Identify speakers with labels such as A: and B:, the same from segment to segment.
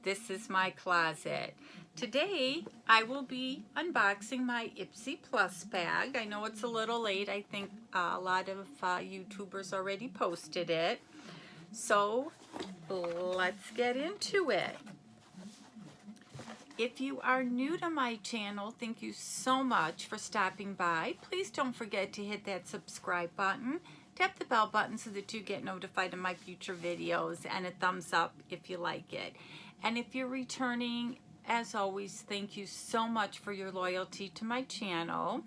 A: This is my closet. Today I will be unboxing my Ipsy Plus bag. I know it's a little late. I think a lot of YouTubers already posted it. So let's get into it. If you are new to my channel, thank you so much for stopping by. Please don't forget to hit that subscribe button. Tap the bell button so that you get notified of my future videos, and a thumbs up if you like it. And if you're returning, as always, thank you so much for your loyalty to my channel.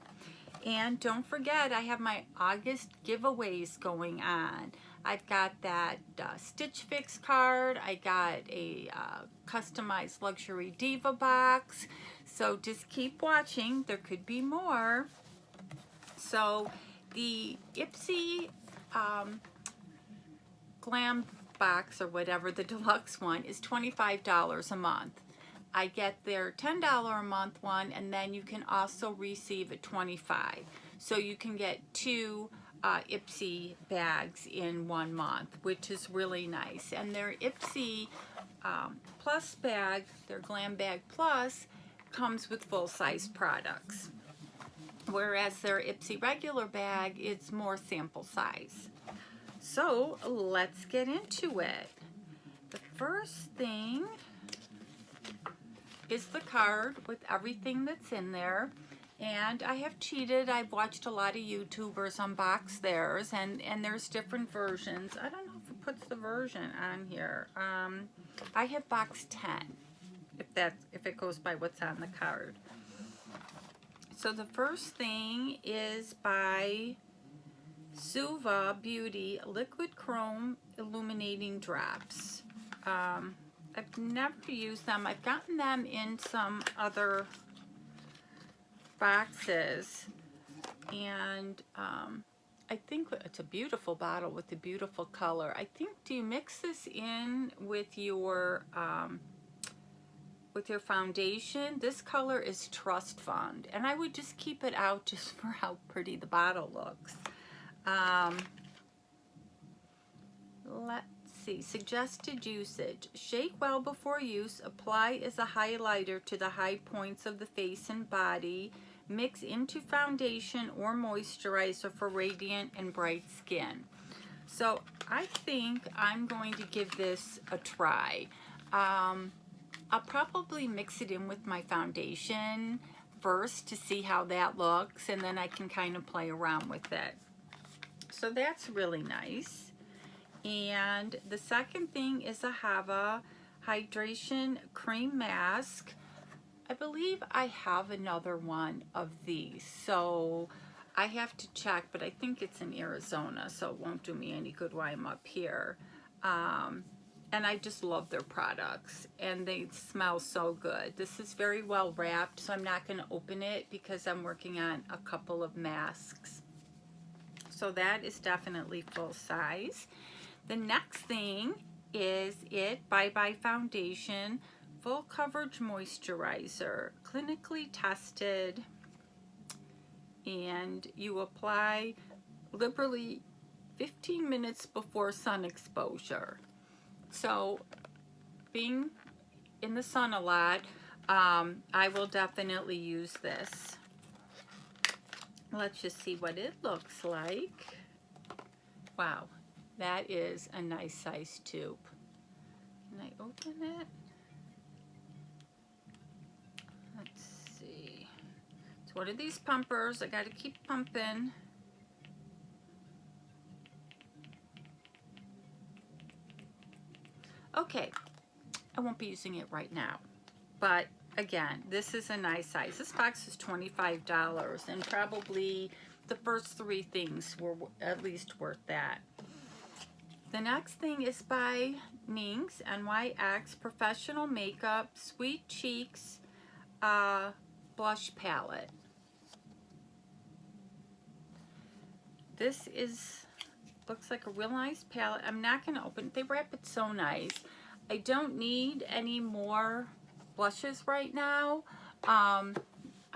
A: And don't forget, I have my August giveaways going on. I've got that Stitch Fix card. I got a customized luxury diva box. So just keep watching. There could be more. So the Ipsy Glam box, or whatever, the deluxe one, is $25 a month. I get their $10 a month one, and then you can also receive a $25. So you can get two Ipsy bags in 1 month, which is really nice. And their Ipsy Plus bag, their Glam Bag Plus, comes with full-size products, whereas their Ipsy regular bag is more sample size. So let's get into it. The first thing is the card with everything that's in there. And I have cheated. I've watched a lot of YouTubers unbox theirs, and there's different versions. I don't know if it puts the version on here. I have box 10, if it goes by what's on the card. So the first thing is by Suva Beauty Liquid Chrome Illuminating Drops. I've never used them. I've gotten them in some other boxes, and I think it's a beautiful bottle with a beautiful color. I think, do you mix this in with your foundation? This color is Trust Fund, and I would just keep it out just for how pretty the bottle looks. Let's see, suggested usage. Shake well before use. Apply as a highlighter to the high points of the face and body. Mix into foundation or moisturizer for radiant and bright skin. So I think I'm going to give this a try. I'll probably mix it in with my foundation first to see how that looks, and then I can kind of play around with it. So that's really nice. And the second thing is a Hava Hydration Cream Mask. I believe I have another one of these, so I have to check, but I think it's in Arizona, so it won't do me any good while I'm up here. And I just love their products, and they smell so good. This is very well wrapped, so I'm not going to open it because I'm working on a couple of masks. So that is definitely full size. The next thing is Bye Bye Foundation Full Coverage Moisturizer, clinically tested, and you apply liberally 15 minutes before sun exposure. So being in the sun a lot, I will definitely use this. Let's just see what it looks like. Wow, that is a nice size tube. Can I open it? Let's see. It's one of these pumpers. I got to keep pumping. Okay, I won't be using it right now, but again, this is a nice size. This box is $25, and probably the first 3 things were at least worth that. The next thing is by NYX, NYX Professional Makeup Sweet Cheeks Blush Palette. This looks like a real nice palette. I'm not going to open it. They wrap it so nice. I don't need any more blushes right now.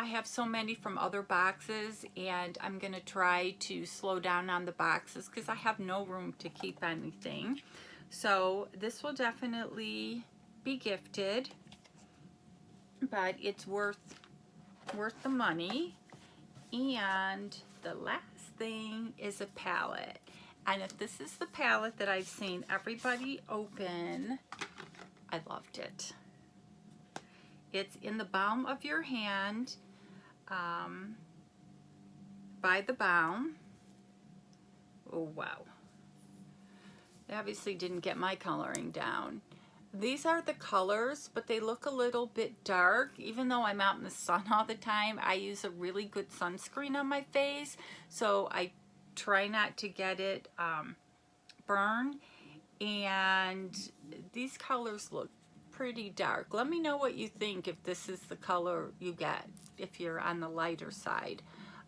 A: I have so many from other boxes, and I'm going to try to slow down on the boxes because I have no room to keep anything. So this will definitely be gifted, but it's worth the money. And the last thing is a palette. And if this is the palette that I've seen everybody open, I loved it. It's in the palm of your hand, by the balm. Oh, wow. I obviously didn't get my coloring down. These are the colors, but they look a little bit dark. Even though I'm out in the sun all the time, I use a really good sunscreen on my face, so I try not to get it burned. And these colors look pretty dark. Let me know what you think if this is the color you get, if you're on the lighter side.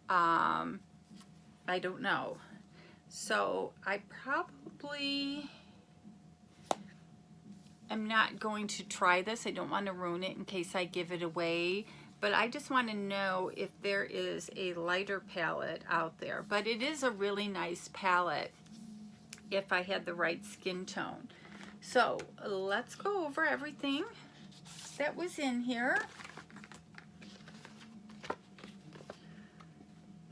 A: I don't know. So I probably am not going to try this. I don't want to ruin it in case I give it away, but I just want to know if there is a lighter palette out there. But it is a really nice palette if I had the right skin tone. So let's go over everything that was in here.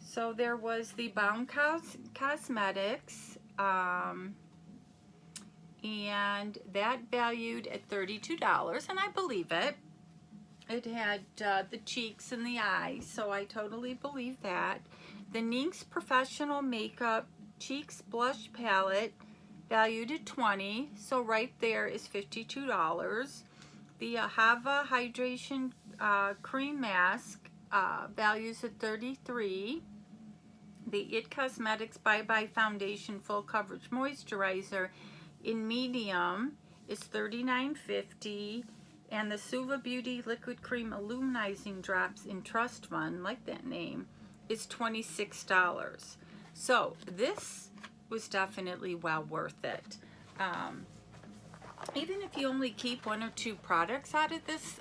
A: So there was the Balm Cosmetics, and that valued at $32, and I believe it. It had the cheeks and the eyes, so I totally believe that. The NYX Professional Makeup Cheeks Blush Palette valued at $20, so right there is $52. The Hava Hydration Cream Mask values at $33. The IT Cosmetics Bye Bye Foundation Full Coverage Moisturizer in medium is $39.50, and the Suva Beauty Liquid Cream Illuminizing Drops in Trust Fund, like that name, is $26. So this was definitely well worth it. Even if you only keep 1 or 2 products out of this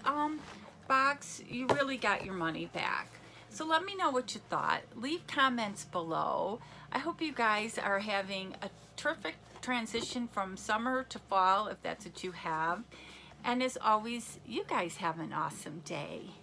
A: box, you really got your money back. So let me know what you thought. Leave comments below. I hope you guys are having a terrific transition from summer to fall, if that's what you have. And as always, you guys have an awesome day.